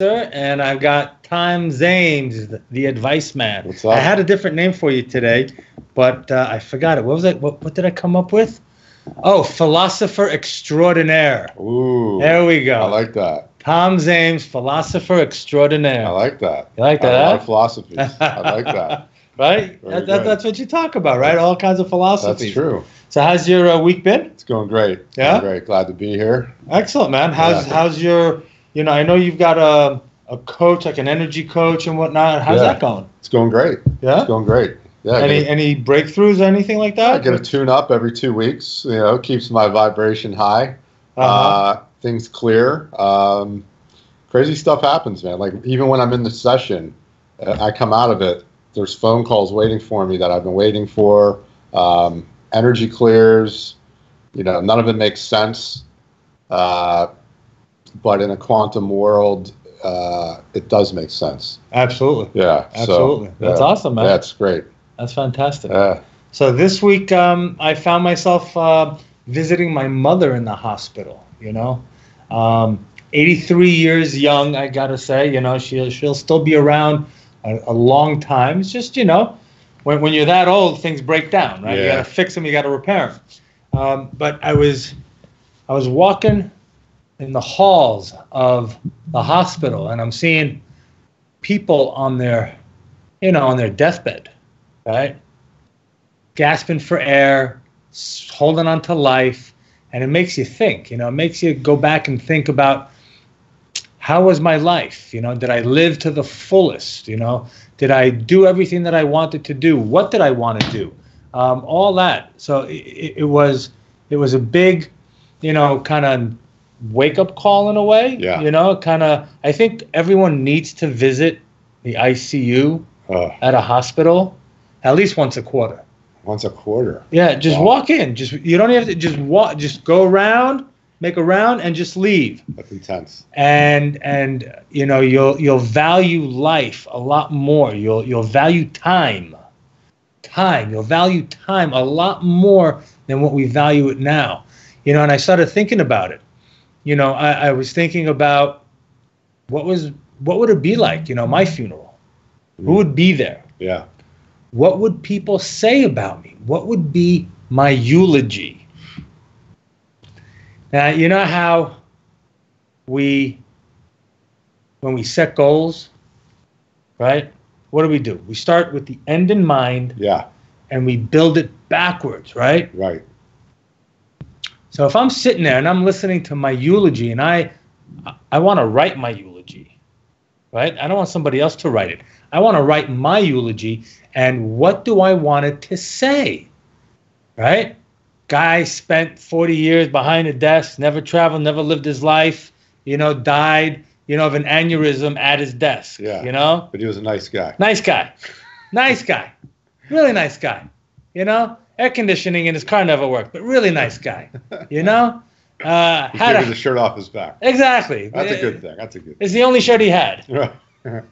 and I've got Zaimes, the advice man. What's up? I had a different name for you today, but I forgot it. What was it? What did I come up with? Oh, philosopher extraordinaire. Ooh. There we go. I like that. Zaimes, philosopher extraordinaire. I like that. You like that? A lot of philosophies. I like that. Right? That's what you talk about, right? All kinds of philosophies. That's true. So how's your week been? It's going great. Yeah? Going great. Glad to be here. Excellent, man. How's your, I know you've got a coach, like an energy coach and whatnot. How's that going? It's going great. Yeah? It's going great. Yeah. Any breakthroughs or anything like that? I get a tune up every 2 weeks. Keeps my vibration high. Things clear. Crazy stuff happens, man. Like even when I'm in the session, I come out of it. There's phone calls waiting for me that I've been waiting for. Energy clears. None of it makes sense. But in a quantum world, it does make sense. Absolutely. Yeah. Absolutely. That's awesome, man. That's great. That's fantastic. Yeah. So this week, I found myself visiting my mother in the hospital. 83 years young, I gotta say. She'll still be around a long time. It's just when you're that old, things break down, right? Yeah. You gotta fix them, you gotta repair them. But I was walking in the halls of the hospital, and I'm seeing people on their deathbed, right? Gasping for air, holding on to life, and it makes you think. It makes you go back and think about, how was my life? Did I live to the fullest? Did I do everything that I wanted to do? What did I want to do? All that. So it was a big, kind of wake up call in a way. Yeah. I think everyone needs to visit the ICU at a hospital at least once a quarter. Once a quarter. Yeah, just walk in. You don't have to just walk. Just go around, make a round, and just leave. That's intense. And you'll value life a lot more. You'll value time. You'll value time a lot more than what we value it now. And I started thinking about it. I was thinking about what would it be like? My funeral. Who would be there? Yeah. What would people say about me? What would be my eulogy? Now, you know how when we set goals, right? What do? We start with the end in mind. Yeah. And we build it backwards, right? Right. So if I'm sitting there and I'm listening to my eulogy, and I want to write my eulogy, right? I don't want somebody else to write it. I want to write my eulogy, and what do I want it to say, right? Guy spent 40 years behind a desk, never traveled, never lived his life, died, of an aneurysm at his desk, Yeah. But he was a nice guy. Nice guy. Nice guy. Really nice guy. Air conditioning in his car never worked, but really nice guy, He gave the shirt off his back. Exactly. That's a good thing. That's a good thing. It's the only shirt he had. Right.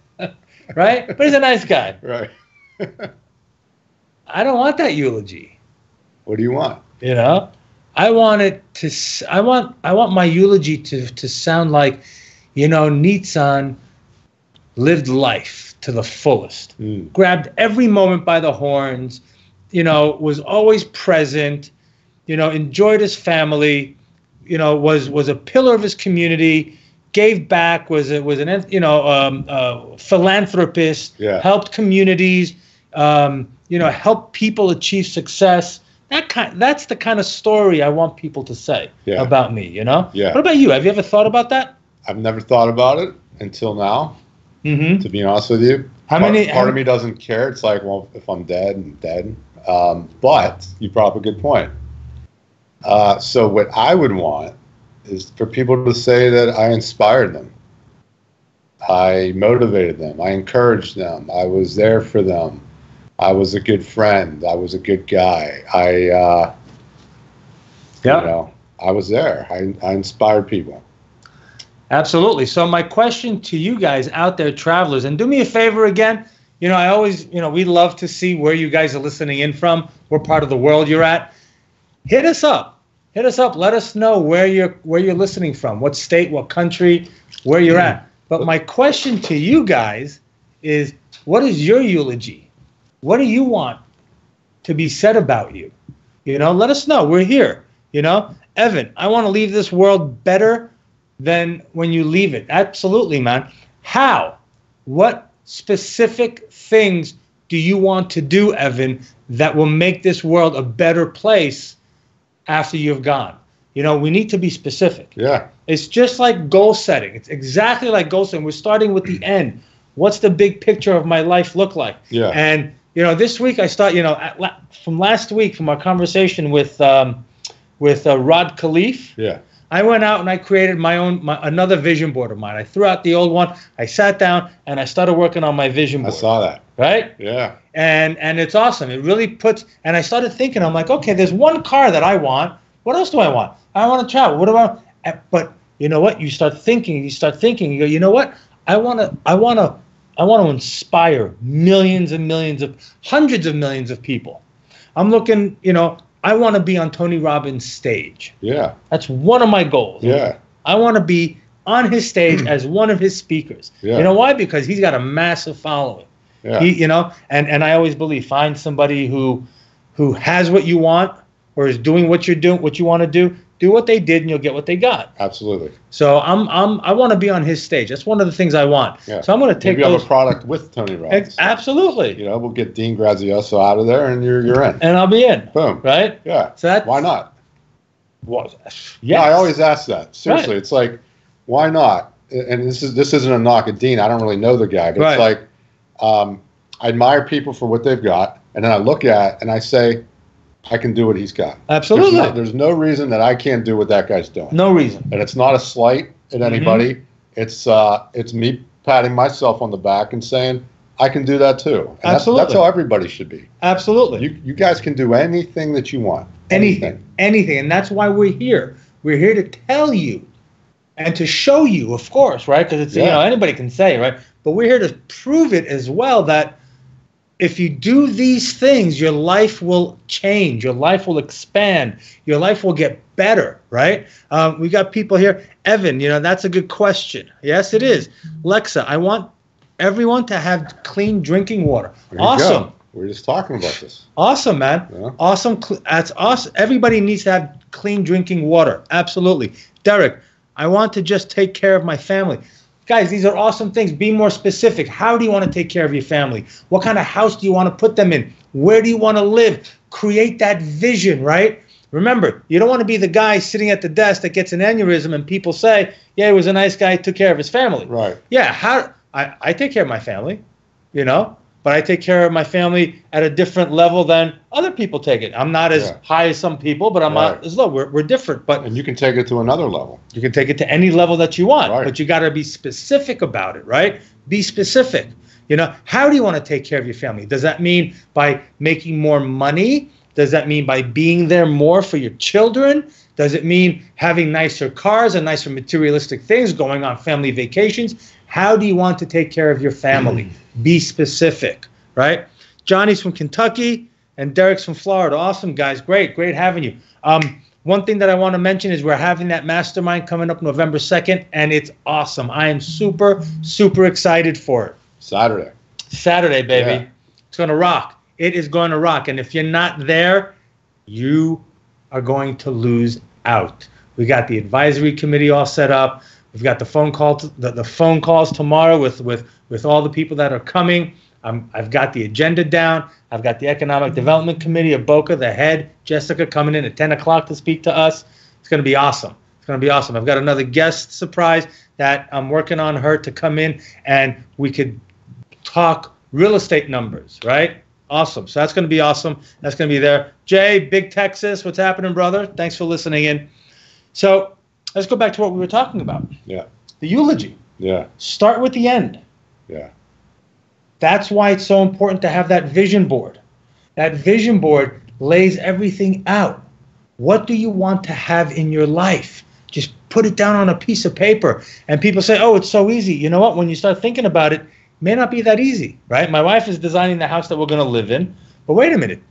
Right? But he's a nice guy. Right. I don't want that eulogy. What do you want? I want it to. I want my eulogy to sound like, Nitzan lived life to the fullest. Grabbed every moment by the horns. Was always present. Enjoyed his family. Was a pillar of his community. Gave back. Was an philanthropist. Yeah. Helped communities. Helped people achieve success. That's the kind of story I want people to say about me. Yeah. What about you? Have you ever thought about that? I've never thought about it until now. To be honest with you, part of me doesn't care. It's like, well, if I'm dead, I'm dead. But you brought up a good point. So what I would want is for people to say that I inspired them. I motivated them. I encouraged them. I was there for them. I was a good friend. I was a good guy. I was there. I inspired people. Absolutely. So my question to you guys out there, travelers, and do me a favor again. I always, we love to see where you guys are listening in from, what part of the world you're at. Hit us up. Let us know where you're listening from, what state, what country, where you're at. But my question to you guys is, what is your eulogy? What do you want to be said about you? You know, let us know. We're here. You know, Evan, I want to leave this world better than when you leave it. Absolutely, man. How? What specific things do you want to do, Evan, that will make this world a better place after you've gone? You know, we need to be specific. Yeah. It's just like goal setting. It's exactly like goal setting. We're starting with the end. What's the big picture of my life look like? Yeah. And, you know, this week I start, you know, from last week, from our conversation with Rod Khalif. Yeah. I went out and I created another vision board of mine. I threw out the old one. I sat down and I started working on my vision board. I saw that. Right? Yeah. And it's awesome. It really puts, and I started thinking, I'm like, okay, there's one car that I want. What else do I want? I want to travel. What do I want? But you know what? You start thinking, you go, you know what? I want to inspire millions and millions hundreds of millions of people. I'm looking, you know, I want to be on Tony Robbins' stage. Yeah. That's one of my goals. Yeah. I want to be on his stage as one of his speakers. Yeah. You know why? Because he's got a massive following. Yeah. You know, and I always believe, find somebody who has what you want or is doing what you're doing, what you want to do. Do what they did, and you'll get what they got. Absolutely. So I want to be on his stage. That's one of the things I want. Yeah. So I'm going to take. Maybe you have a product with Tony Robbins. Absolutely. You know, we'll get Dean Grazioso out of there, and you're in. And I'll be in. Boom. Right. Yeah. So that's, why not? Well, yeah. No, I always ask that. Seriously, right. It's like, why not? And this isn't a knock at Dean. I don't really know the guy, but right. It's like, I admire people for what they've got, and then I look at and I say, I can do what he's got. Absolutely. There's no reason that I can't do what that guy's doing. No reason. And it's not a slight at anybody. Mm-hmm. It's me patting myself on the back and saying, I can do that too. And absolutely. That's how everybody should be. Absolutely. You guys can do anything that you want. Anything. And that's why we're here. We're here to tell you and to show you, of course, right? Because it's, you know, anybody can say, right? But we're here to prove it as well, that if you do these things, your life will change. Your life will expand. Your life will get better, right? We got people here. Evan, you know, that's a good question. Yes, it is. Lexa, I want everyone to have clean drinking water. Awesome. Go. We're just talking about this. Awesome, man. Yeah. Awesome. That's awesome. Everybody needs to have clean drinking water. Absolutely. Derek, I want to just take care of my family. Guys, these are awesome things. Be more specific. How do you want to take care of your family? What kind of house do you want to put them in? Where do you want to live? Create that vision, right? Remember, you don't want to be the guy sitting at the desk that gets an aneurysm and people say, yeah, he was a nice guy, took care of his family. Right. Yeah, I take care of my family, you know, but I take care of my family at a different level than other people take it. I'm not as high as some people, but I'm not as low. We're different. And you can take it to another level. You can take it to any level that you want, right. But you got to be specific about it, right? Be specific. You know, how do you want to take care of your family? Does that mean by making more money? Does that mean by being there more for your children? Does it mean having nicer cars and nicer materialistic things, going on family vacations? How do you want to take care of your family? Be specific, right? Johnny's from Kentucky and Derek's from Florida. Awesome, guys. Great having you. One thing that I want to mention is we're having that mastermind coming up November 2nd, and it's awesome. I am super, super excited for it. Saturday, baby. Yeah. It's going to rock. It is going to rock. And if you're not there, you are going to lose out. We got the advisory committee all set up. We've got the phone calls tomorrow with all the people that are coming. I've got the agenda down. I've got the Economic Development Committee of Boca, the head, Jessica, coming in at 10 o'clock to speak to us. It's going to be awesome. It's going to be awesome. I've got another guest surprise that I'm working on her to come in, and we could talk real estate numbers, right? Awesome. So that's going to be awesome. That's going to be there. Jay, Big Texas, what's happening, brother? Thanks for listening in. So let's go back to what we were talking about. Yeah. The eulogy. Yeah. Start with the end. Yeah. That's why it's so important to have that vision board. That vision board lays everything out. What do you want to have in your life? Just put it down on a piece of paper. And people say, oh, it's so easy. You know what? When you start thinking about it, it may not be that easy, right? My wife is designing the house that we're going to live in. But wait a minute.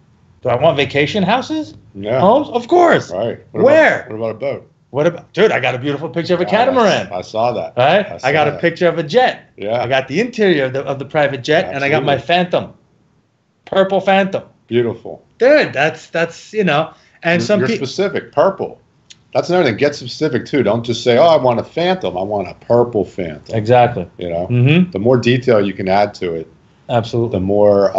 Do I want vacation houses? Yeah. Homes? Of course. Right. Where? What about a boat? What about, dude, I got a beautiful picture of a catamaran. I saw that. Right? I got a picture of a jet. Yeah. I got the interior of the private jet, and I got my Phantom. Purple Phantom. Beautiful. Dude, that's you know, and you're specific. Purple. That's another thing. Get specific too. Don't just say, "Oh, I want a Phantom." I want a purple Phantom. Exactly. You know, the more detail you can add to it, absolutely, the more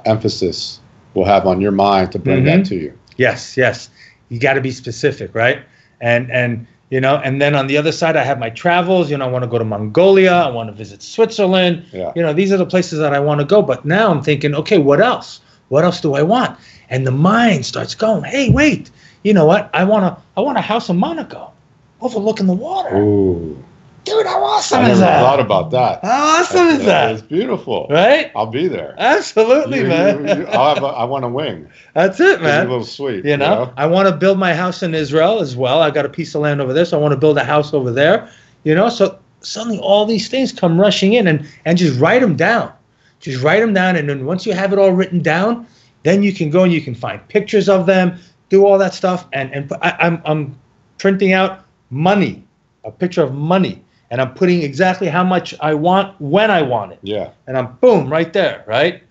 emphasis we'll have on your mind to bring that to you. Yes, yes. You got to be specific, right? And you know, and then on the other side, I have my travels. You know, I want to go to Mongolia. I want to visit Switzerland. Yeah. You know, these are the places that I want to go. But now I'm thinking, okay, what else? What else do I want? And the mind starts going, hey, wait. You know what? I want a house in Monaco, overlooking the water. Ooh. Dude, how awesome is that? I never thought about that. How awesome is that? It's beautiful. Right? I'll be there. Absolutely, man. I want a wing. That's it, man. A little sweet. You know? I want to build my house in Israel as well. I got a piece of land over there, so I want to build a house over there. You know, so suddenly all these things come rushing in, and just write them down. Just write them down, and then once you have it all written down, then you can go and you can find pictures of them, do all that stuff, and I'm printing out money, a picture of money, and I'm putting exactly how much I want when I want it. Yeah. And I'm boom right there, right?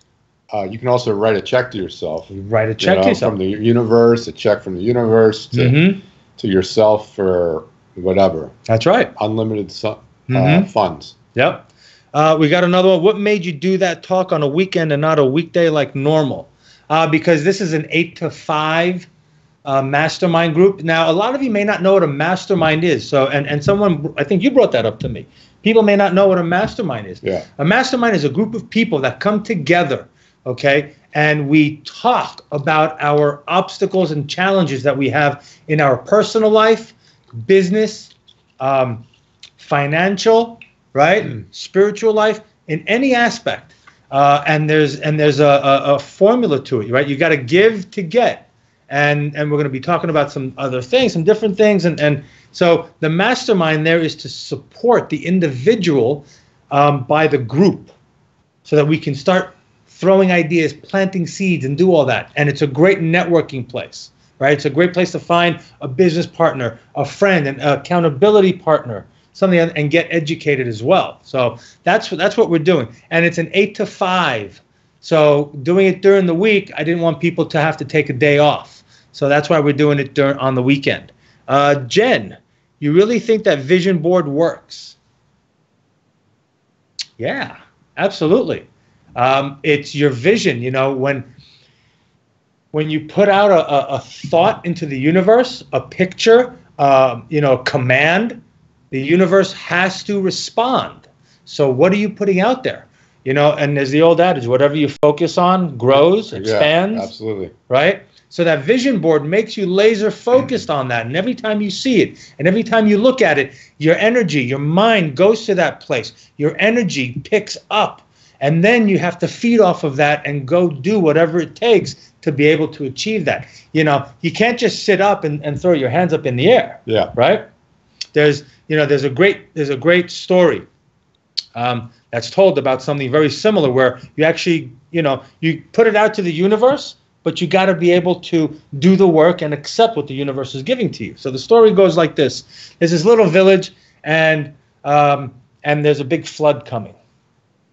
You can also write a check to yourself. You write a check to yourself from the universe, a check from the universe to yourself for whatever. That's right. Unlimited funds. Yep. We got another one. What made you do that talk on a weekend and not a weekday like normal? Because this is an 8 to 5 mastermind group. Now, a lot of you may not know what a mastermind is. So, and someone, I think you brought that up to me. People may not know what a mastermind is. Yeah. A mastermind is a group of people that come together, okay, and we talk about our obstacles and challenges that we have in our personal life, business, financial, right, spiritual life, in any aspect. And there's a formula to it, right? You got to give to get. And we're going to be talking about some other things, some different things. And so the mastermind there is to support the individual by the group so that we can start throwing ideas, planting seeds, and do all that. And it's a great networking place, right? It's a great place to find a business partner, a friend, an accountability partner, something, and get educated as well. So that's what we're doing. And it's an 8 to 5. So doing it during the week, I didn't want people to have to take a day off. So that's why we're doing it on the weekend. Jen, you really think that vision board works? Yeah, absolutely. It's your vision. You know, when you put out a thought into the universe, a picture, you know, a command, the universe has to respond. So what are you putting out there? You know, and there's the old adage, whatever you focus on grows, expands. Yeah, absolutely. Right? So that vision board makes you laser focused on that. And every time you see it, and every time you look at it, your energy, your mind goes to that place. Your energy picks up. And then you have to feed off of that and go do whatever it takes to be able to achieve that. You know, you can't just sit up and throw your hands up in the air. Yeah. Right? There's a great story that's told about something very similar where you actually, you know, you put it out to the universe, but you got to be able to do the work and accept what the universe is giving to you. So the story goes like this. There's this little village, and there's a big flood coming.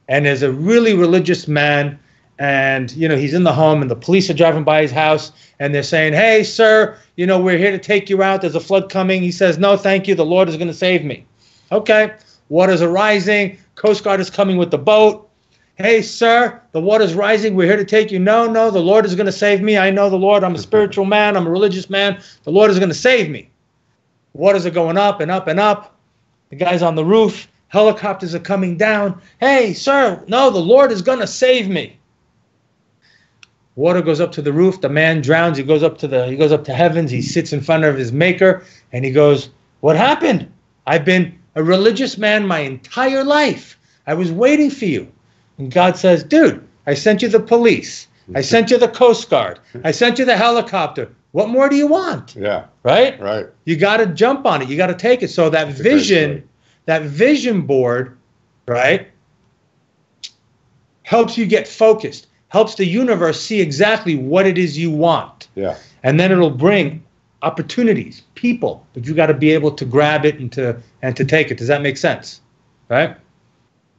And there's a really religious man, and, you know, he's in the home, and the police are driving by his house, and they're saying, hey, sir, you know, we're here to take you out. There's a flood coming. He says, no, thank you. The Lord is going to save me. Okay. Waters are rising. Coast Guard is coming with the boat. Hey, sir, the water's rising. We're here to take you. No, the Lord is going to save me. I know the Lord. I'm a spiritual man. I'm a religious man. The Lord is going to save me. Waters are going up and up and up. The guy's on the roof. Helicopters are coming down. Hey, sir, no, the Lord is going to save me. Water goes up to the roof. The man drowns. He goes up to heavens. He sits in front of his maker, and he goes, what happened? I've been a religious man my entire life. I was waiting for you. And God says, dude, I sent you the police. I sent you the Coast Guard. I sent you the helicopter. What more do you want? Yeah. Right? Right. You got to jump on it. You got to take it. So that vision board, right, helps you get focused, helps the universe see exactly what it is you want. Yeah. And then it'll bring opportunities, people, but you got to be able to grab it and to take it. Does that make sense? Right?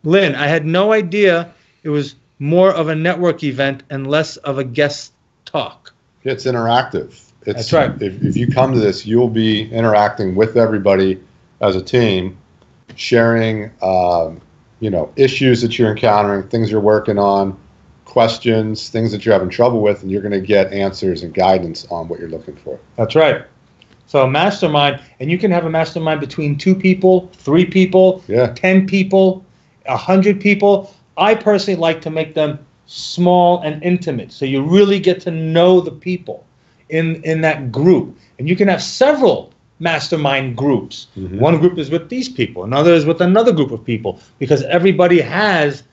Lynn, I had no idea it was more of a network event and less of a guest talk. It's interactive. That's right. If you come to this, you'll be interacting with everybody as a team, sharing, issues that you're encountering, things you're working on, questions, things that you're having trouble with, and you're going to get answers and guidance on what you're looking for. That's right. So a mastermind, and you can have a mastermind between 2 people, 3 people, 10 people, 100 people. I personally like to make them small and intimate, so you really get to know the people in that group. And you can have several mastermind groups. Mm-hmm. One group is with these people, another is with another group of people, because everybody has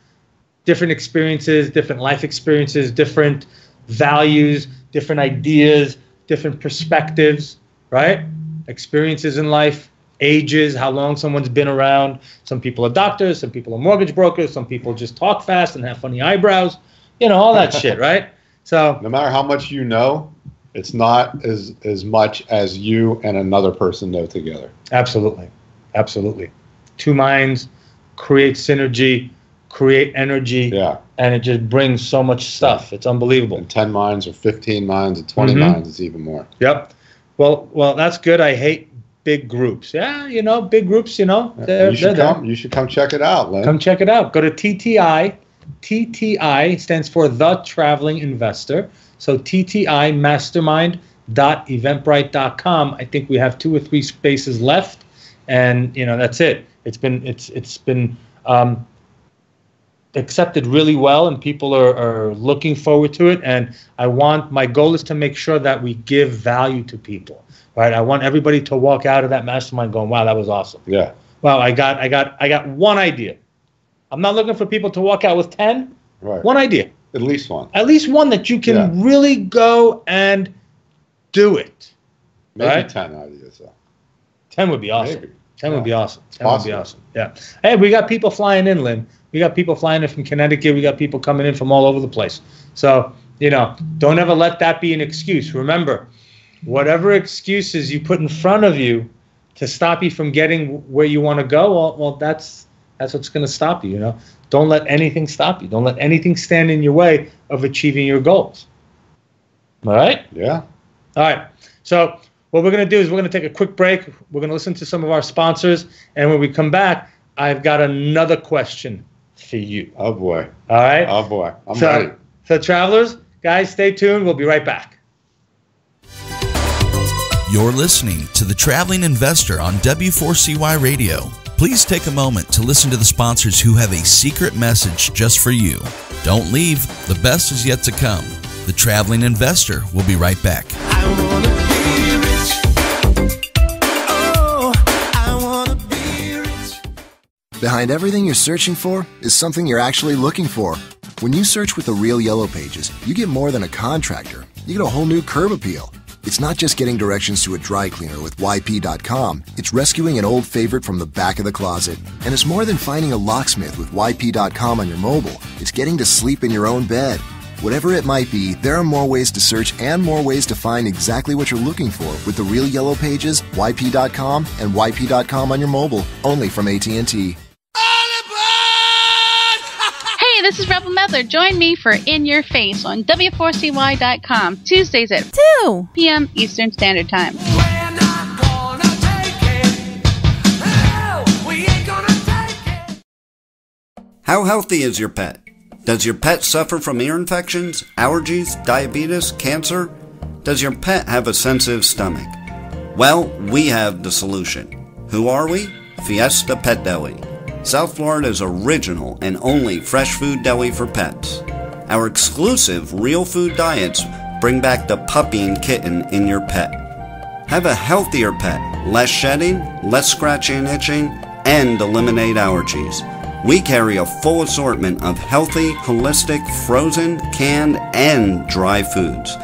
different experiences, different life experiences, different values, different ideas, different perspectives, right? Experiences in life, ages, how long someone's been around. Some people are doctors, some people are mortgage brokers, some people just talk fast and have funny eyebrows, all that shit, right? So no matter how much you know, it's not as much as you and another person know together. Absolutely. Absolutely. 2 minds create synergy, create energy, and it just brings so much stuff. It's unbelievable. And 10 minds or 15 minds or 20 minds is even more. Yep. Well, that's good. I hate big groups. Yeah, big groups, You should come check it out, Len. Come check it out. Go to TTI. TTI stands for The Traveling Investor. So TTI mastermind.eventbrite.com. I think we have 2 or 3 spaces left, and that's it. It's been accepted really well, and people are looking forward to it. And my goal is to make sure that we give value to people. Right? I want everybody to walk out of that mastermind going, "Wow, that was awesome." Yeah. Wow, I got one idea. I'm not looking for people to walk out with 10. Right. One idea. At least one. At least one that you can really go and do it. Maybe right? 10 ideas, though. 10 would be awesome. Maybe. 10 would be awesome. 10 would be awesome. Yeah. Hey, we got people flying in, Lynn. We got people flying in from Connecticut. We got people coming in from all over the place. So, don't ever let that be an excuse. Remember, whatever excuses you put in front of you to stop you from getting where you want to go, well, that's what's going to stop you, Don't let anything stop you. Don't let anything stand in your way of achieving your goals. All right? Yeah. All right. So what we're going to do is we're going to take a quick break. We're going to listen to some of our sponsors. And when we come back, I've got another question for you. Oh, boy. All right? Oh, boy. I'm ready. So, travelers, guys, stay tuned. We'll be right back. You're listening to The Traveling Investor on W4CY Radio. Please take a moment to listen to the sponsors who have a secret message just for you. Don't leave. The best is yet to come. The Traveling Investor will be right back. I wanna be rich. Oh, I wanna be rich. Behind everything you're searching for is something you're actually looking for. When you search with the Real Yellow Pages, you get more than a contractor. You get a whole new curb appeal. It's not just getting directions to a dry cleaner with YP.com. It's rescuing an old favorite from the back of the closet. And it's more than finding a locksmith with YP.com on your mobile. It's getting to sleep in your own bed. Whatever it might be, there are more ways to search and more ways to find exactly what you're looking for with the Real Yellow Pages, YP.com, and YP.com on your mobile, only from AT&T. This is Rebel Medler. Join me for In Your Face on W4CY.com, Tuesdays at 2 p.m. Eastern Standard Time. We're not gonna take it. No, we ain't gonna take it. How healthy is your pet? Does your pet suffer from ear infections, allergies, diabetes, cancer? Does your pet have a sensitive stomach? Well, we have the solution. Who are we? Fiesta Pet Deli. South Florida's original and only fresh food deli for pets. Our exclusive real food diets bring back the puppy and kitten in your pet. Have a healthier pet, less shedding, less scratching and itching, and eliminate allergies. We carry a full assortment of healthy, holistic, frozen, canned, and dry foods.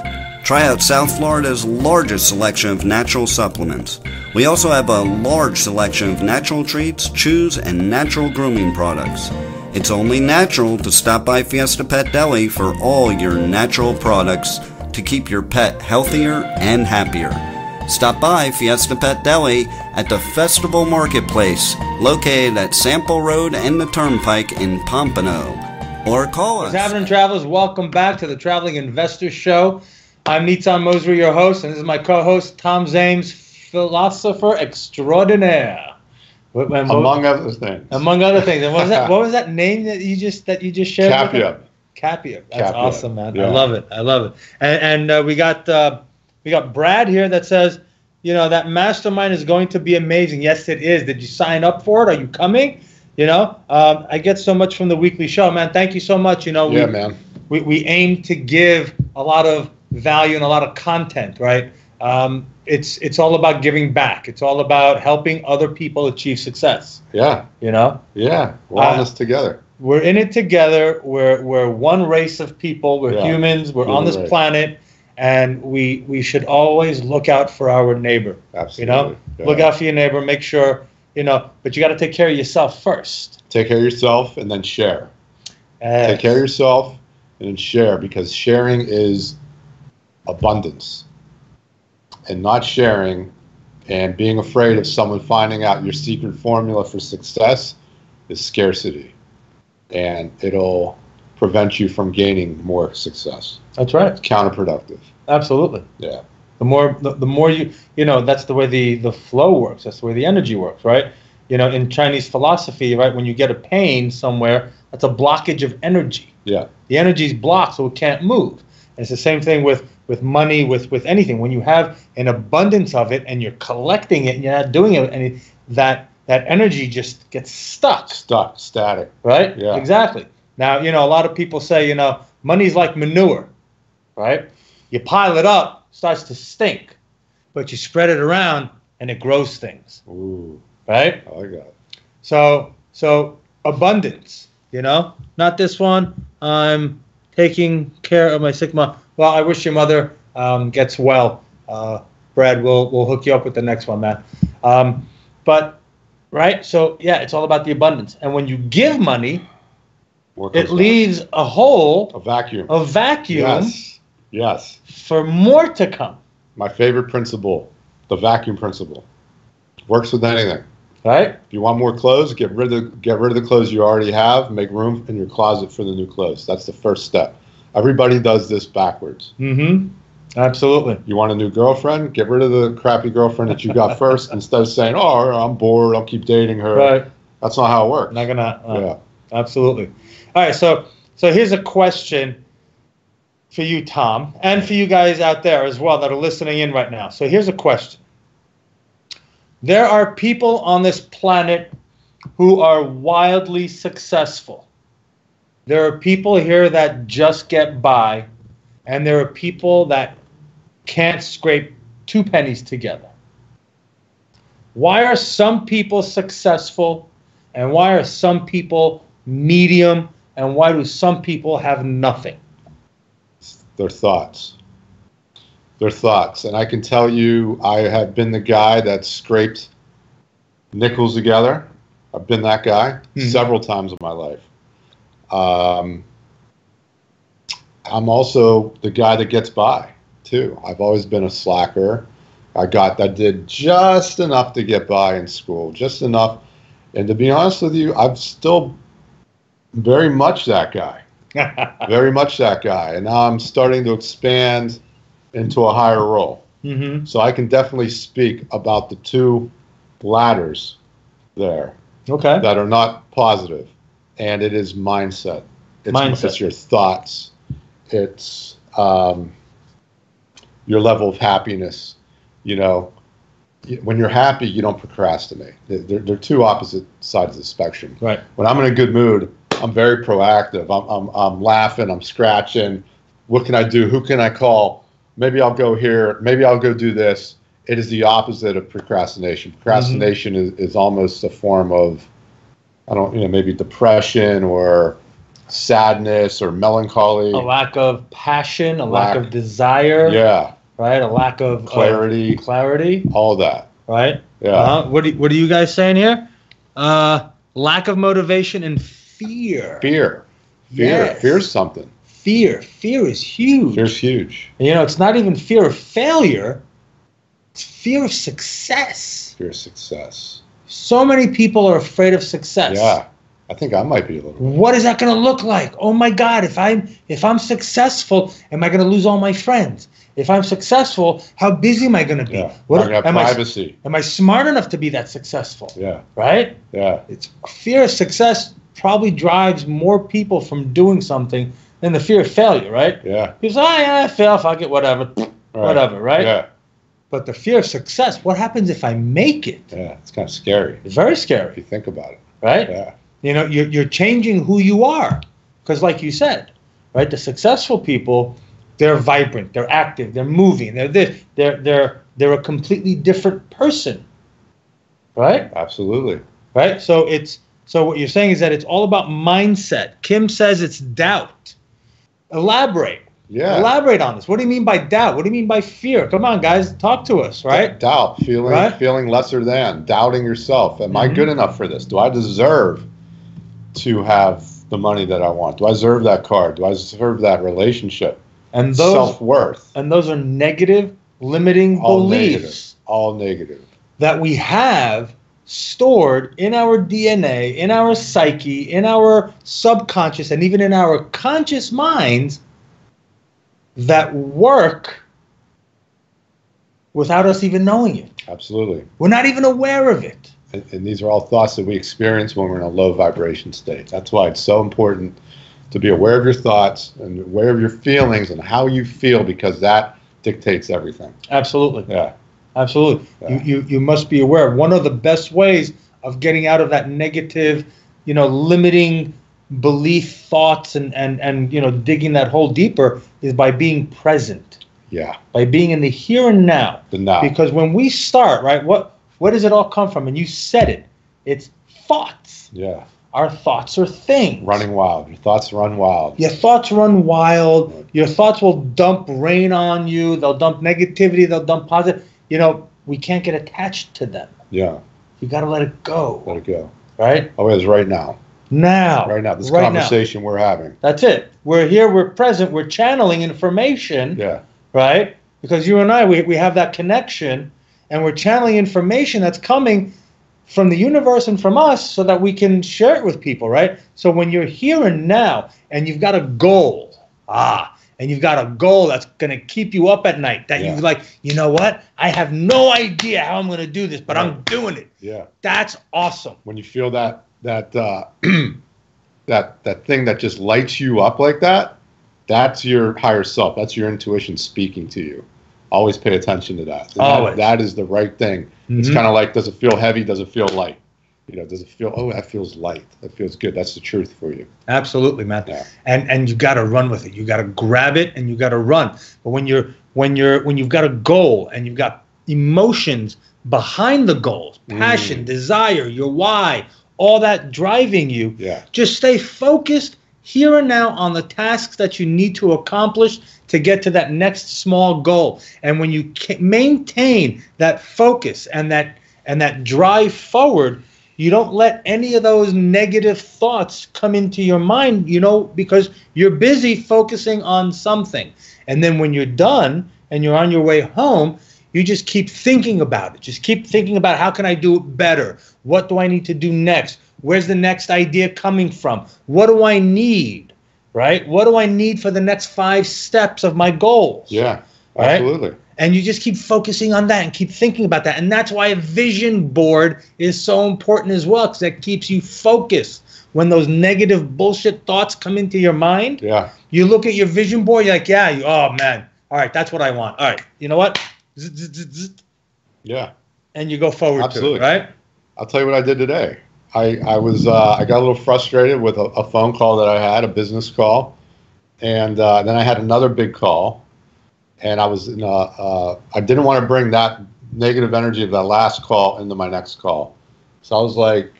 Try out South Florida's largest selection of natural supplements. We also have a large selection of natural treats, chews, and natural grooming products. It's only natural to stop by Fiesta Pet Deli for all your natural products to keep your pet healthier and happier. Stop by Fiesta Pet Deli at the Festival Marketplace, located at Sample Road and the Turnpike in Pompano. Or call us. What's happening, travelers? Welcome back to the Traveling Investor Show. I'm Nitzan Mosery, your host, and this is my co-host, Tom Zaimes, philosopher extraordinaire. Among other things. Among other things. And what was that name that you just shared? Capia. That's awesome, man. Yeah. I love it. And we got Brad here that says, that mastermind is going to be amazing. Yes, it is. Did you sign up for it? Are you coming? I get so much from the weekly show, man. Thank you so much. Man. We aim to give a lot of value and a lot of content, right? It's all about giving back. It's all about helping other people achieve success. Yeah. Yeah. We're on this together. We're in it together. We're one race of people. We're humans. We're on this planet, and we should always look out for our neighbor. Absolutely. Look out for your neighbor. Make sure but you got to take care of yourself first. Take care of yourself and then share. Take care of yourself and then share, because sharing is abundance. And not sharing and being afraid of someone finding out your secret formula for success is scarcity. And it'll prevent you from gaining more success. That's right. It's counterproductive. Absolutely. Yeah. The more you that's the way the flow works. That's the way the energy works, right? In Chinese philosophy, right, when you get a pain somewhere, that's a blockage of energy. Yeah. The energy's blocked, so it can't move. And it's the same thing with money, with anything. When you have an abundance of it and you're collecting it and you're not doing it, and that energy just gets stuck. Static. Right? Yeah. Exactly. Now, a lot of people say, money's like manure, right? You pile it up, starts to stink, but you spread it around and it grows things. Ooh. Right? I like that. So abundance, not this one. I'm taking care of my sick mom. Well, I wish your mother gets well. Brad, we'll hook you up with the next one, man. But right, so it's all about the abundance. And when you give money, it leaves a hole, a vacuum. Yes. For more to come. My favorite principle, the vacuum principle, works with anything. Right. If you want more clothes, get rid of the clothes you already have. Make room in your closet for the new clothes. That's the first step. Everybody does this backwards. Mm-hmm. Absolutely. You want a new girlfriend? Get rid of the crappy girlfriend that you got first, instead of saying, "Oh, I'm bored. I'll keep dating her." Right. That's not how it works. Not gonna. Absolutely. All right. So here's a question for you, Tom, and for you guys out there as well that are listening in right now. So here's a question. There are people on this planet who are wildly successful. There are people here that just get by, and there are people that can't scrape 2 pennies together. Why are some people successful, and why are some people medium, and why do some people have nothing? Their thoughts. And I can tell you, I have been the guy that scraped nickels together. I've been that guy several times in my life. I'm also the guy that gets by, too. I've always been a slacker. I did just enough to get by in school, just enough. And to be honest with you, I'm still very much that guy. Very much that guy. And now I'm starting to expand into a higher role. Mm-hmm. So I can definitely speak about the 2 ladders there that are not positive. And it is mindset. It's your thoughts. It's your level of happiness. When you're happy, you don't procrastinate. They're 2 opposite sides of the spectrum. Right. When I'm in a good mood, I'm very proactive. I'm laughing. I'm scratching. What can I do? Who can I call? Maybe I'll go here. Maybe I'll go do this. It is the opposite of procrastination. Procrastination is almost a form of, maybe depression or sadness or melancholy. A lack of passion, a lack of desire. Yeah. Right. A lack of clarity. Clarity. All that. Right. Yeah. What are you guys saying here? Lack of motivation and fear. Fear. Yes. Fear's something. Fear is huge. Fear's huge. And, it's not even fear of failure. It's fear of success. Fear of success. So many people are afraid of success. Yeah. I think I might be a little bit. What is that going to look like? Oh my God, if I'm successful, am I going to lose all my friends? If I'm successful, how busy am I going to be? Yeah. What am privacy? Am I smart enough to be that successful? Yeah. Right? Yeah. It's fear of success probably drives more people from doing something than the fear of failure, right? Yeah. People say, I fail, fuck it, whatever. Right. Whatever, right? Yeah. But the fear of success, what happens if I make it? Yeah, it's kind of scary. It's very If scary. you think about it. Right? Yeah. You know, you're changing who you are. Because like you said, right, the successful people, they're vibrant, they're active, they're moving, they're a completely different person. Right? Absolutely. Right? So what you're saying is that it's all about mindset. Kim says it's doubt. Elaborate. Yeah. Elaborate on this. What do you mean by doubt? What do you mean by fear? Come on, guys, talk to us, right? Doubt, feeling lesser than, doubting yourself. Am I good enough for this? Do I deserve to have the money that I want? Do I deserve that car? Do I deserve that relationship? And those self-worth. And those are negative, limiting beliefs. All negative. That we have stored in our DNA, in our psyche, in our subconscious, and even in our conscious minds that work without us even knowing it. Absolutely. We're not even aware of it. And these are all thoughts that we experience when we're in a low vibration state. That's why it's so important to be aware of your thoughts and aware of your feelings and how you feel, because that dictates everything. Absolutely. Yeah. Absolutely. Yeah. You must be aware. One of the best ways of getting out of that negative, limiting belief thoughts and digging that hole deeper is by being present. Yeah. By being in the here and now. The now. Because when we start, right, where does it all come from? And you said it. It's thoughts. Yeah. Our thoughts are things. Running wild. Your thoughts run wild. Your thoughts run wild. Your thoughts will dump rain on you. They'll dump negativity. They'll dump positive. We can't get attached to them. Yeah. You got to let it go. Let it go. Right? Oh, it's right now. Right now. This conversation we're having. That's it. We're here. We're present. We're channeling information. Yeah. Right? Because you and I, we have that connection, and we're channeling information that's coming from the universe and from us so that we can share it with people, right? So when you're here and now and you've got a goal, and you've got a goal that's going to keep you up at night, that you're like, you know what? I have no idea how I'm going to do this, but I'm doing it. Yeah. That's awesome. When you feel that that thing that just lights you up like that, that's your higher self. That's your intuition speaking to you. Always pay attention to that. That is the right thing. Mm-hmm. It's kind of like, does it feel heavy? Does it feel light? Does it feel, that feels light. That feels good. That's the truth for you. Absolutely, man. Yeah. And you got to run with it. You got to grab it and you got to run. But when you've got a goal and you've got emotions behind the goals, passion, desire, your why, all that driving you, just stay focused here and now on the tasks that you need to accomplish to get to that next small goal. And when you maintain that focus and that drive forward, you don't let any of those negative thoughts come into your mind, because you're busy focusing on something. And then when you're done and you're on your way home, you just keep thinking about it. Just keep thinking about, how can I do it better? What do I need to do next? Where's the next idea coming from? What do I need, right? What do I need for the next 5 steps of my goals? Yeah, right? Absolutely. And you just keep focusing on that and keep thinking about that. And that's why a vision board is so important as well, because that keeps you focused. When those negative bullshit thoughts come into your mind, you look at your vision board, you're like, oh man, all right, that's what I want. All right, you know what? Yeah. And you go forward to it, right? I'll tell you what I did today. I got a little frustrated with a phone call that I had, a business call, and then I had another big call, and I was in I didn't want to bring that negative energy of that last call into my next call, so I was like,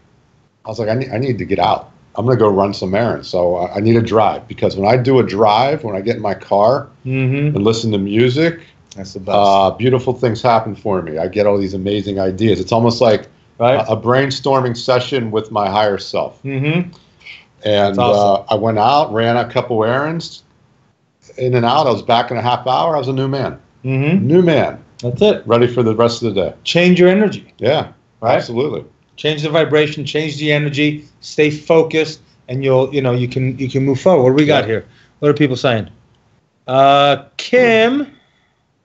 I need to get out. I'm gonna go run some errands, so I need a drive, because when I do a drive, when I get in my car and listen to music, that's the best. Beautiful things happen for me. I get all these amazing ideas. It's almost like a brainstorming session with my higher self. And awesome. I went out, ran a couple errands, in and out. I was back in a half hour. I was a new man. New man. That's it. Ready for the rest of the day. Change your energy. Yeah, right? Absolutely. Change the vibration, change the energy, stay focused, and you can move forward. What do we got here? What are people saying? Kim,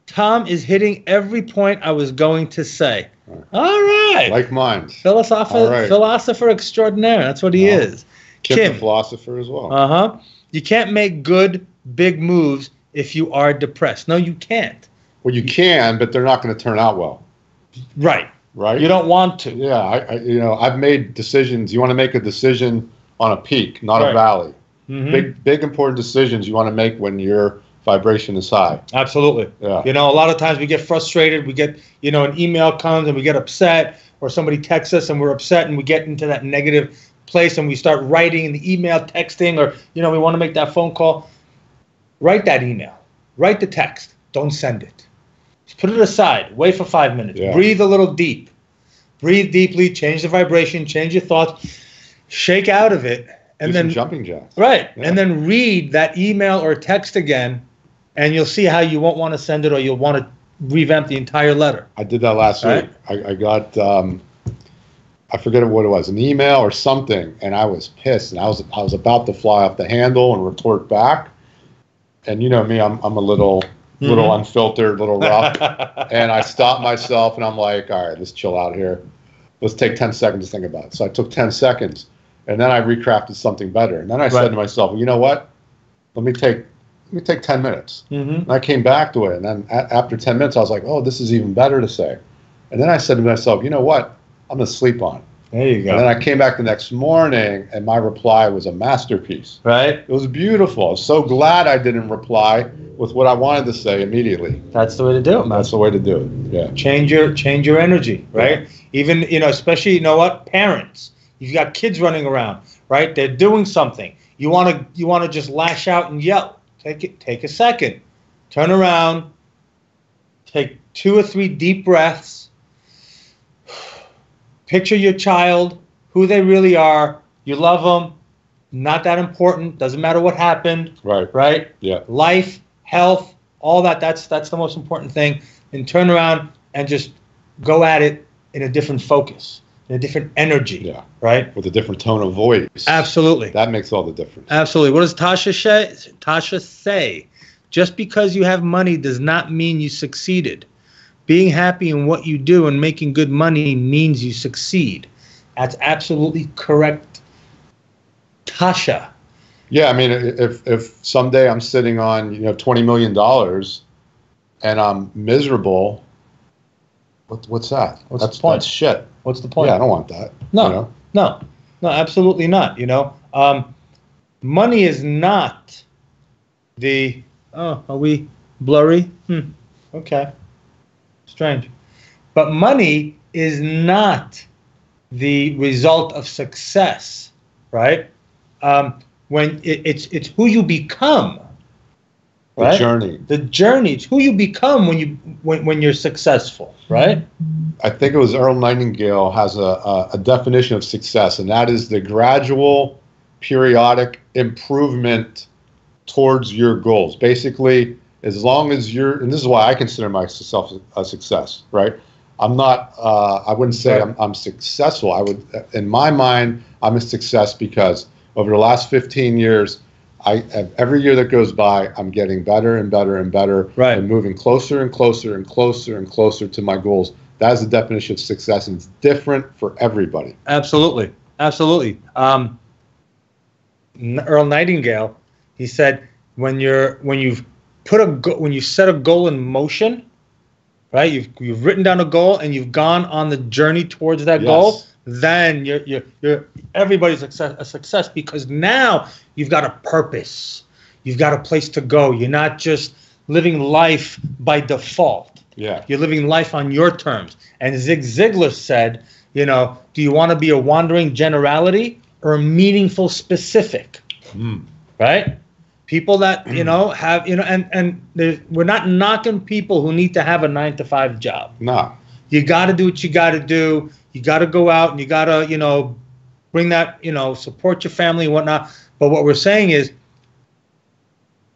Tom is hitting every point I was going to say. All right. Like mine. Philosopher extraordinaire. That's what he is. Kim, the philosopher as well. Uh-huh. You can't make good, big moves if you are depressed. No, you can't. Well, you can, but they're not going to turn out well. Right. Right? You don't want to. Yeah, I've made decisions. You want to make a decision on a peak, not a valley. Mm-hmm. Big important decisions you want to make when your vibration is high. Absolutely. Yeah. A lot of times we get frustrated. We get, an email comes and we get upset, or somebody texts us and we're upset, and we get into that negative place and we start writing in the email, texting, or, we want to make that phone call. Write that email. Write the text. Don't send it. Just put it aside. Wait for 5 minutes. Yeah. Breathe a little deep. Breathe deeply. Change the vibration. Change your thoughts. Shake out of it. And then jumping jacks. Right. Yeah. And then read that email or text again, and you'll see how you won't want to send it, or you'll want to revamp the entire letter. I did that last week. I got I forget what it was, an email or something, and I was pissed, and I was about to fly off the handle and retort back. And you know me, I'm a little unfiltered, little rough. And I stopped myself, and I'm like, all right, let's chill out here. Let's take 10 seconds to think about it. So I took 10 seconds, and then I recrafted something better. And then I said to myself, well, you know what? Let me take 10 minutes. Mm-hmm. And I came back to it, and then after 10 minutes, I was like, oh, this is even better to say. And then I said to myself, you know what? I'm going to sleep on it. There you go. And then I came back the next morning, and my reply was a masterpiece. Right. It was beautiful. I was so glad I didn't reply with what I wanted to say immediately. That's the way to do it, man. That's the way to do it. Yeah. Change your energy, right? Yeah. Even, especially, parents. You've got kids running around, right? They're doing something. You want to just lash out and yell. Take a second. Turn around. Take 2 or 3 deep breaths. Picture your child, who they really are. You love them. Not that important. Doesn't matter what happened. Right. Right? Yeah. Life, health, all that. That's the most important thing. And turn around and just go at it in a different focus, in a different energy. Yeah. Right? With a different tone of voice. Absolutely. That makes all the difference. Absolutely. What does Tasha say? Just because you have money does not mean you succeeded. Being happy in what you do and making good money means you succeed. That's absolutely correct, Tasha. Yeah, I mean, if someday I'm sitting on $20 million and I'm miserable, what's that? What's the point? That's shit. What's the point? Yeah, I don't want that. No, no, absolutely not. Money is not the. Oh, are we blurry? Okay. Strange. But money is not the result of success, right? When it's who you become, right? The journey. It's who you become when you're successful, right? I think it was Earl Nightingale has a definition of success, and that is the gradual, periodic improvement towards your goals. Basically, as long as and this is why I consider myself a success, right? I'm not, I wouldn't say I'm successful. In my mind, I'm a success because over the last 15 years, every year that goes by, I'm getting better and better and better, right, and moving closer and closer and closer and closer to my goals. That is the definition of success, and it's different for everybody. Absolutely. Absolutely. Earl Nightingale, he said, when you set a goal in motion, right? You've written down a goal and you've gone on the journey towards that goal. Then everybody's a success because now you've got a purpose. You've got a place to go. You're not just living life by default. Yeah. You're living life on your terms. And Zig Ziglar said, do you want to be a wandering generality or a meaningful specific? Right? People that, have, and we're not knocking people who need to have a 9-to-5 job. No. You got to do what you got to do. You got to go out and you got to, bring that, support your family and whatnot. But what we're saying is,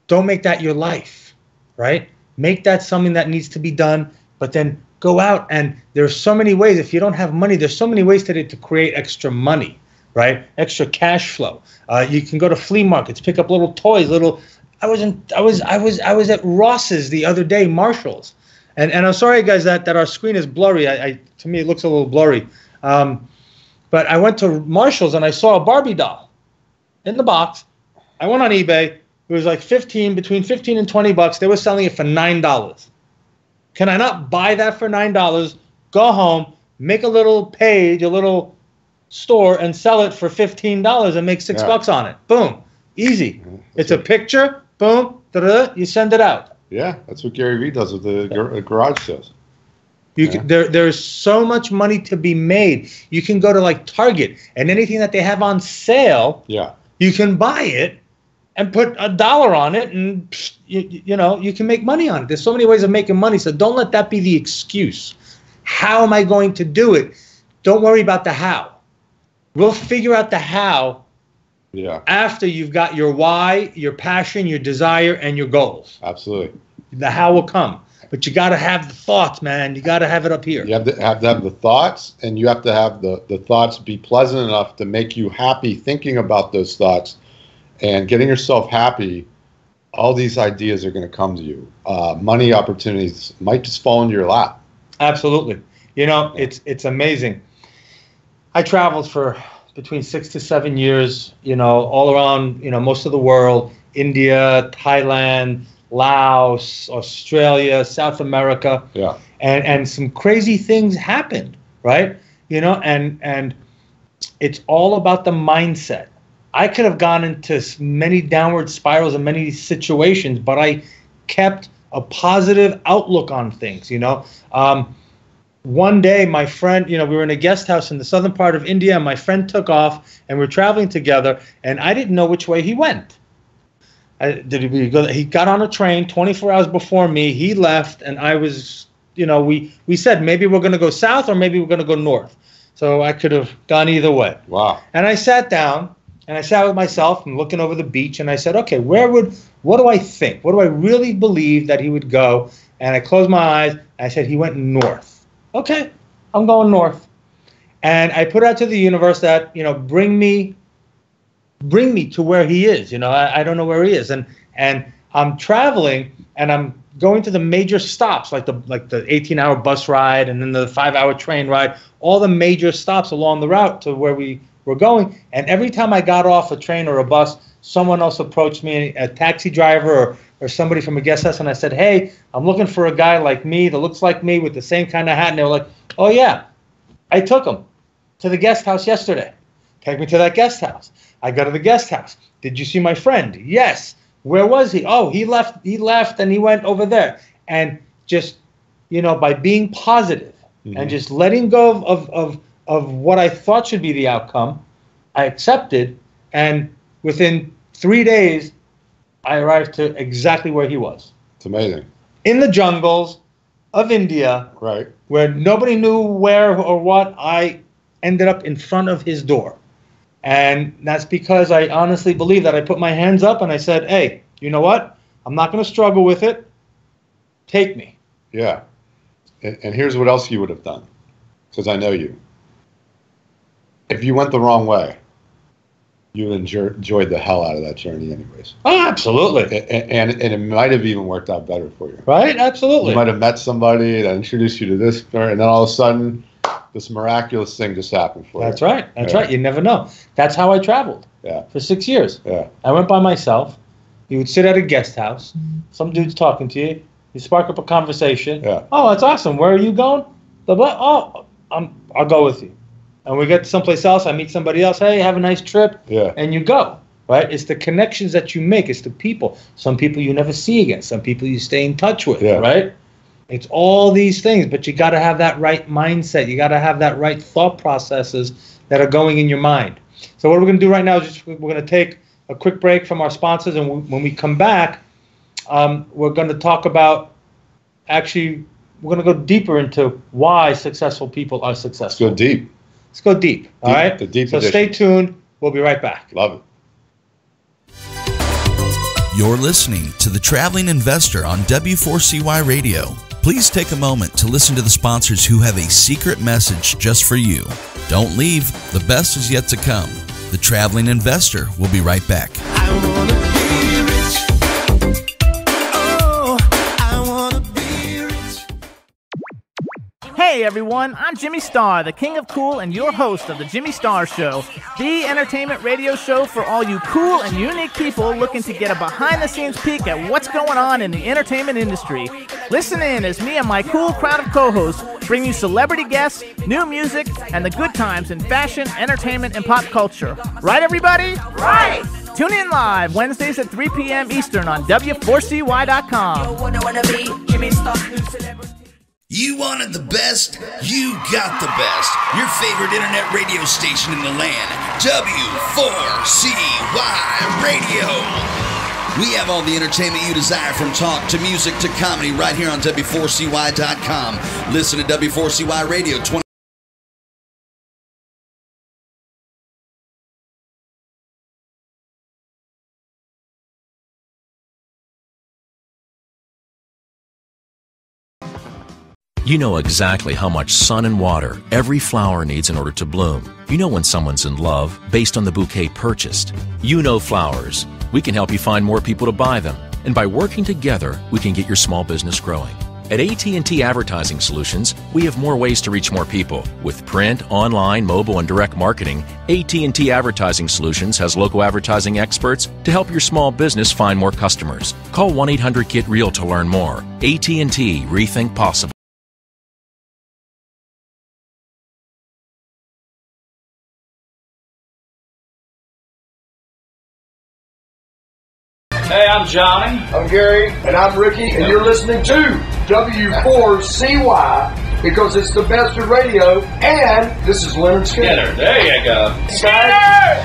don't make that your life, right? Make that something that needs to be done. but then go out, and there's so many ways. If you don't have money, there's so many ways to create extra money, right? Extra cash flow. You can go to flea markets, pick up little toys, I was at Ross's the other day, Marshall's, and I'm sorry guys that our screen is blurry. To me it looks a little blurry, but I went to Marshall's and I saw a Barbie doll in the box. I went on eBay. It was like between 15 and 20 bucks. They were selling it for $9. Can I not buy that for $9? Go home, make a little page, a little store, and sell it for $15 and make $6 on it. Boom, easy. It's a picture. Boom, you send it out. Yeah, that's what Gary Vee does with the garage sales. There's so much money to be made. You can go to like Target, and anything that they have on sale, you can buy it and put $1 on it, and you can make money on it. There's so many ways of making money, so don't let that be the excuse. How am I going to do it? Don't worry about the how. We'll figure out the how after you've got your why, your passion, your desire, and your goals. Absolutely. The how will come. But you got to have the thoughts, man. You got to have it up here. You have to have the thoughts, and you have to have the thoughts be pleasant enough to make you happy thinking about those thoughts. And getting yourself happy, all these ideas are going to come to you. Money opportunities might just fall into your lap. Absolutely. It's amazing. I traveled for between 6 to 7 years, all around, most of the world, India, Thailand, Laos, Australia, South America. Yeah. And some crazy things happened, right? And it's all about the mindset. I could have gone into many downward spirals in many situations, but I kept a positive outlook on things, One day, my friend, we were in a guest house in the southern part of India, and my friend took off, and we're traveling together, and I didn't know which way he went. He got on a train 24 hours before me. He left, and I was, we said maybe we're going to go south or maybe we're going to go north. So I could have gone either way. Wow. And I sat down. And I sat with myself and looking over the beach, and I said, okay, what do I think? What do I really believe that he would go? And I closed my eyes, and I said, he went north. Okay, I'm going north. And I put out to the universe that, bring me to where he is. I don't know where he is. And I'm traveling, and I'm going to the major stops, like the 18-hour bus ride and then the 5-hour train ride, all the major stops along the route to where we were going. And every time I got off a train or a bus, someone else approached me, a taxi driver or somebody from a guest house, and I said, hey, I'm looking for a guy like me that looks like me with the same kind of hat. And they were like, oh, yeah, I took him to the guest house yesterday. Take me to that guest house. I go to the guest house. Did you see my friend? Yes. Where was he? Oh, he left and he went over there. And just, by being positive and just letting go of what I thought should be the outcome, I accepted, and within 3 days, I arrived to exactly where he was. It's amazing. In the jungles of India, right, where nobody knew where or what, I ended up in front of his door. And that's because I honestly believe that I put my hands up and I said, hey, you know what? I'm not going to struggle with it. Take me. Yeah. And here's what else you would have done, because I know you. If you went the wrong way, you enjoyed the hell out of that journey anyways. Oh, absolutely. And it might have even worked out better for you. Right? Absolutely. You might have met somebody that introduced you to this, and then all of a sudden, this miraculous thing just happened for you. That's right. That's right. You never know. That's how I traveled for 6 years. Yeah. I went by myself. You would sit at a guest house. Some dude's talking to you. You spark up a conversation. Yeah. Oh, that's awesome. Where are you going? Oh, I'll go with you. And we get to someplace else. I meet somebody else. Hey, have a nice trip. Yeah. And you go. Right? It's the connections that you make. It's the people. Some people you never see again. Some people you stay in touch with. Yeah. Right? It's all these things, but you got to have that right mindset. You got to have that right thought processes that are going in your mind. So what we're going to do right now is we're going to take a quick break from our sponsors, and when we come back, we're going to talk about, actually, we're going to go deeper into why successful people are successful. Let's go deep. Let's go deep. All right? The deep So edition. Stay tuned. We'll be right back. Love it. You're listening to The Traveling Investor on W4CY Radio. Please take a moment to listen to the sponsors who have a secret message just for you. Don't leave. The best is yet to come. The Traveling Investor will be right back. I wanna be rich. Oh, I wanna be rich. Hey everyone, I'm Jimmy Starr, the king of cool and your host of The Jimmy Starr Show, the entertainment radio show for all you cool and unique people looking to get a behind-the-scenes peek at what's going on in the entertainment industry. Listen in as me and my cool crowd of co-hosts bring you celebrity guests, new music, and the good times in fashion, entertainment, and pop culture. Right, everybody? Right! Tune in live Wednesdays at 3 p.m. Eastern on W4CY.com. You wanted the best? You got the best. Your favorite internet radio station in the land, W4CY Radio. We have all the entertainment you desire, from talk to music to comedy, right here on W4CY.com. Listen to W4CY Radio 20. You know exactly how much sun and water every flower needs in order to bloom. You know when someone's in love based on the bouquet purchased. You know flowers. We can help you find more people to buy them. And by working together, we can get your small business growing. At AT&T Advertising Solutions, we have more ways to reach more people. With print, online, mobile, and direct marketing, AT&T Advertising Solutions has local advertising experts to help your small business find more customers. Call 1-800-GET-REAL to learn more. AT&T, rethink possible. Hey, I'm Johnny. I'm Gary. And I'm Ricky. And you're listening to W4CY because it's the best of radio. And this is Leonard Skinner. There you go. Skinner!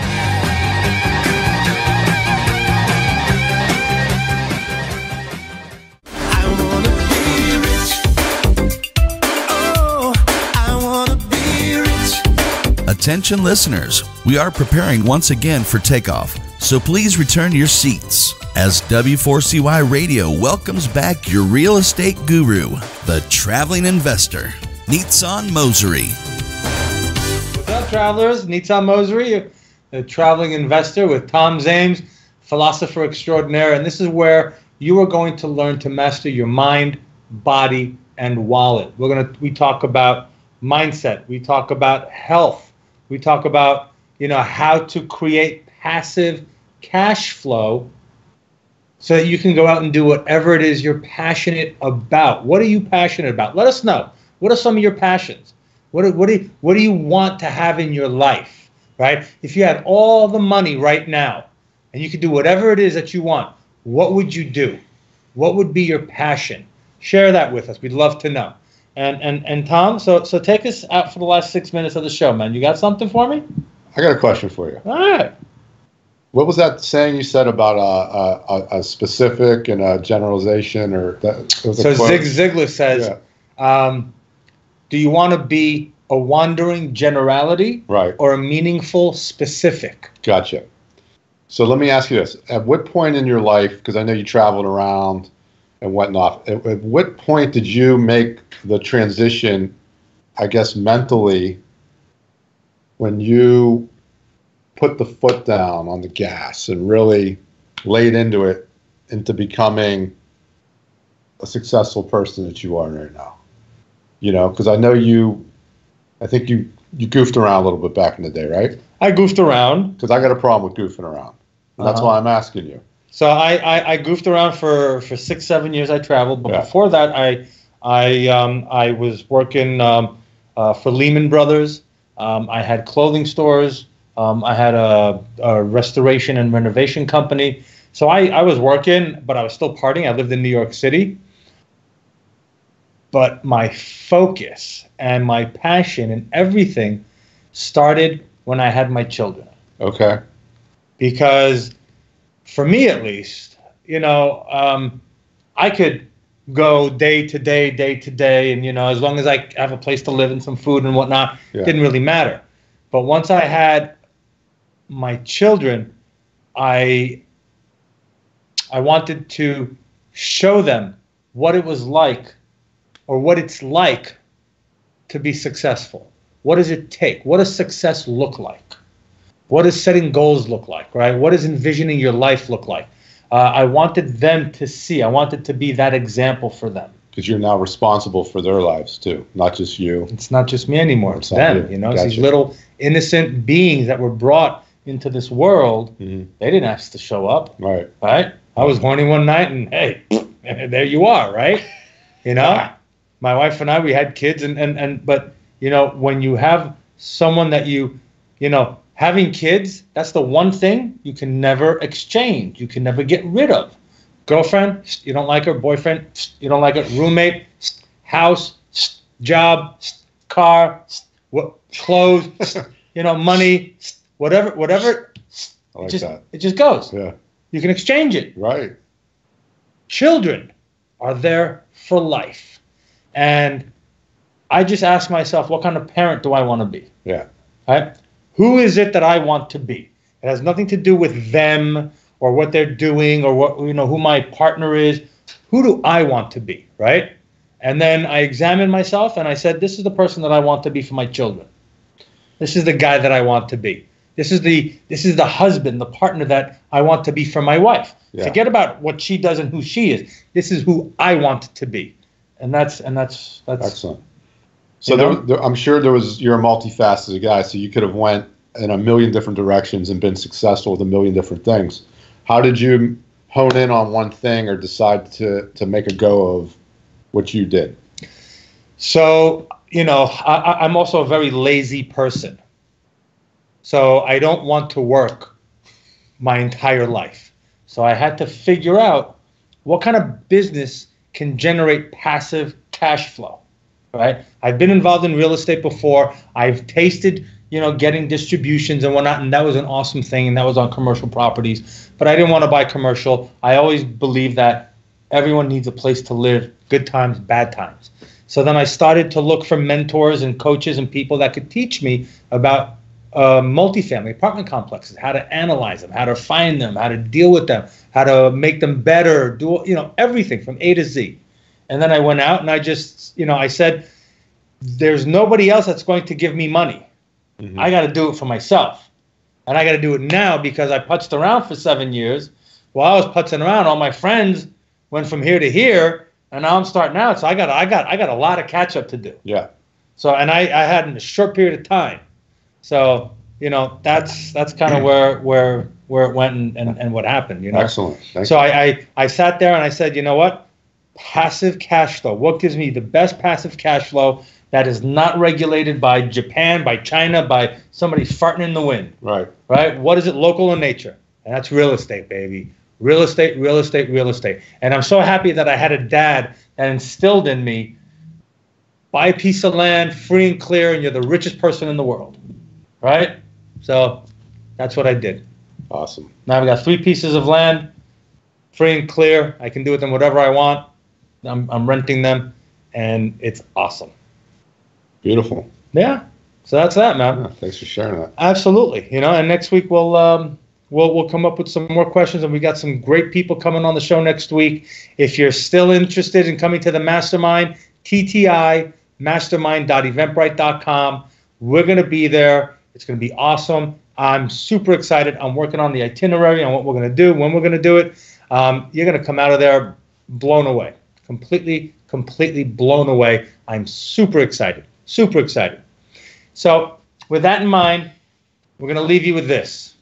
Attention listeners, we are preparing once again for takeoff, so please return your seats as W4CY Radio welcomes back your real estate guru, the traveling investor, Nitzan Mosery. What's up, travelers? Nitzan Mosery, the traveling investor with Tom Zaimes, philosopher extraordinaire, and this is where you are going to learn to master your mind, body, and wallet. We talk about mindset. We talk about health. We talk about, how to create passive cash flow so that you can go out and do whatever it is you're passionate about. What are you passionate about? Let us know. What are some of your passions? What do you want to have in your life, right? If you had all the money right now and you could do whatever it is that you want, what would you do? What would be your passion? Share that with us. We'd love to know. And Tom, so take us out for the last 6 minutes of the show, man. You got something for me? I got a question for you. All right. What was that saying you said about a specific and a generalization, or that? So Zig Ziglar says, do you want to be a wandering generality, right, or a meaningful specific? Gotcha. So let me ask you this: at what point in your life, because I know you traveled around and whatnot, at what point did you make the transition, I guess mentally, when you put the foot down on the gas and really laid into it, into becoming a successful person that you are right now? Because I know I think you goofed around a little bit back in the day, right? I goofed around. Because I got a problem with goofing around. And that's why I'm asking you. So I goofed around for 6-7 years. I traveled, but before that, I was working for Lehman Brothers. I had clothing stores. I had a restoration and renovation company. So I was working, but I was still partying. I lived in New York City. But my focus and my passion and everything started when I had my children. Okay. Because for me, at least, I could go day to day, and as long as I have a place to live and some food and whatnot, it didn't really matter. But once I had my children, I wanted to show them what it was like or what it's like to be successful. What does it take? What does success look like? What does setting goals look like, right? What does envisioning your life look like? I wanted them to see. I wanted to be that example for them. Because you're now responsible for their lives too, not just you. It's not just me anymore. It's them. You know, it's these little innocent beings that were brought into this world. They didn't ask to show up. Right. I was horny one night, and hey, there you are, right? You know, my wife and I, we had kids, but you know, when you have someone that you know, having kids, that's the one thing you can never exchange. You can never get rid of. Girlfriend, you don't like her. Boyfriend, you don't like it. Roommate, house, job, car, clothes, you know, money, whatever. I like that. It just goes. Yeah. You can exchange it. Right. Children are there for life. And I just ask myself, what kind of parent do I want to be? Yeah. Right? Who is it that I want to be? It has nothing to do with them or what they're doing or what, you know, who my partner is. Who do I want to be, right? And then I examined myself and I said, this is the person that I want to be for my children. This is the guy that I want to be. This is the husband, the partner that I want to be for my wife. Yeah. Forget about what she does and who she is. This is who I want to be. And that's excellent. So I'm sure you're a multifaceted guy, so you could have went in a million different directions and been successful with a million different things. How did you hone in on one thing or decide to make a go of what you did? So, you know, I'm also a very lazy person. So I don't want to work my entire life. So I had to figure out what kind of business can generate passive cash flow. Right? I've been involved in real estate before. I've tasted, you know, getting distributions and whatnot, and that was an awesome thing, and that was on commercial properties. But I didn't want to buy commercial. I always believe that everyone needs a place to live, good times, bad times. So then I started to look for mentors and coaches and people that could teach me about multifamily apartment complexes, how to analyze them, how to find them, how to deal with them, how to make them better, do, you know, everything from A to Z. And then I went out and I just, you know, I said, there's nobody else that's going to give me money. I got to do it for myself. And I got to do it now because I putzed around for 7 years. While I was putzing around, all my friends went from here to here, and now I'm starting out. So I got a lot of catch up to do. Yeah. So, and I had in a short period of time. So, you know, that's kind of where it went and what happened, you know. Excellent. So I sat there and I said, you know what? Passive cash flow. What gives me the best passive cash flow that is not regulated by Japan, by China, by somebody farting in the wind? Right. Right? What is it local in nature? And that's real estate, baby. Real estate, real estate, real estate. And I'm so happy that I had a dad that instilled in me, buy a piece of land, free and clear, and you're the richest person in the world. Right? So that's what I did. Awesome. Now I've got 3 pieces of land, free and clear. I can do with them whatever I want. I'm renting them, and it's awesome. Beautiful. Yeah. So that's that, man. Yeah, thanks for sharing that. Absolutely. You know, and next week we'll come up with some more questions, and we got some great people coming on the show next week. If you're still interested in coming to the mastermind, TTI mastermind.eventbrite.com. We're going to be there. It's going to be awesome. I'm super excited. I'm working on the itinerary on what we're going to do, when we're going to do it. You're going to come out of there blown away. Completely blown away. I'm super excited. Super excited. So with that in mind, we're going to leave you with this.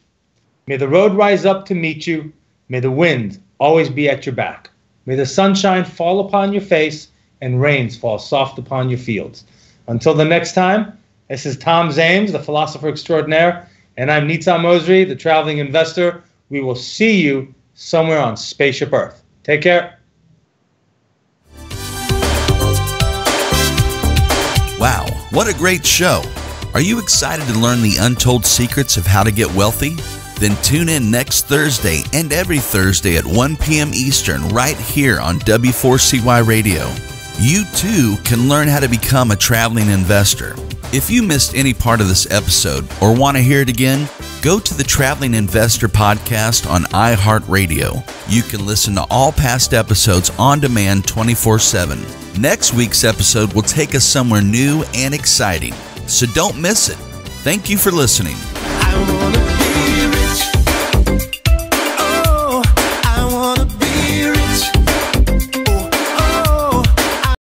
May the road rise up to meet you. May the wind always be at your back. May the sunshine fall upon your face and rains fall soft upon your fields. Until the next time, this is Tom Zaimes, the philosopher extraordinaire, and I'm Nitzan, the traveling investor. We will see you somewhere on Spaceship Earth. Take care. Wow, what a great show. Are you excited to learn the untold secrets of how to get wealthy? Then tune in next Thursday and every Thursday at 1 p.m. Eastern right here on W4CY Radio. You too can learn how to become a traveling investor. If you missed any part of this episode or want to hear it again, go to the Traveling Investor Podcast on iHeartRadio. You can listen to all past episodes on demand 24/7. Next week's episode will take us somewhere new and exciting, so don't miss it. Thank you for listening.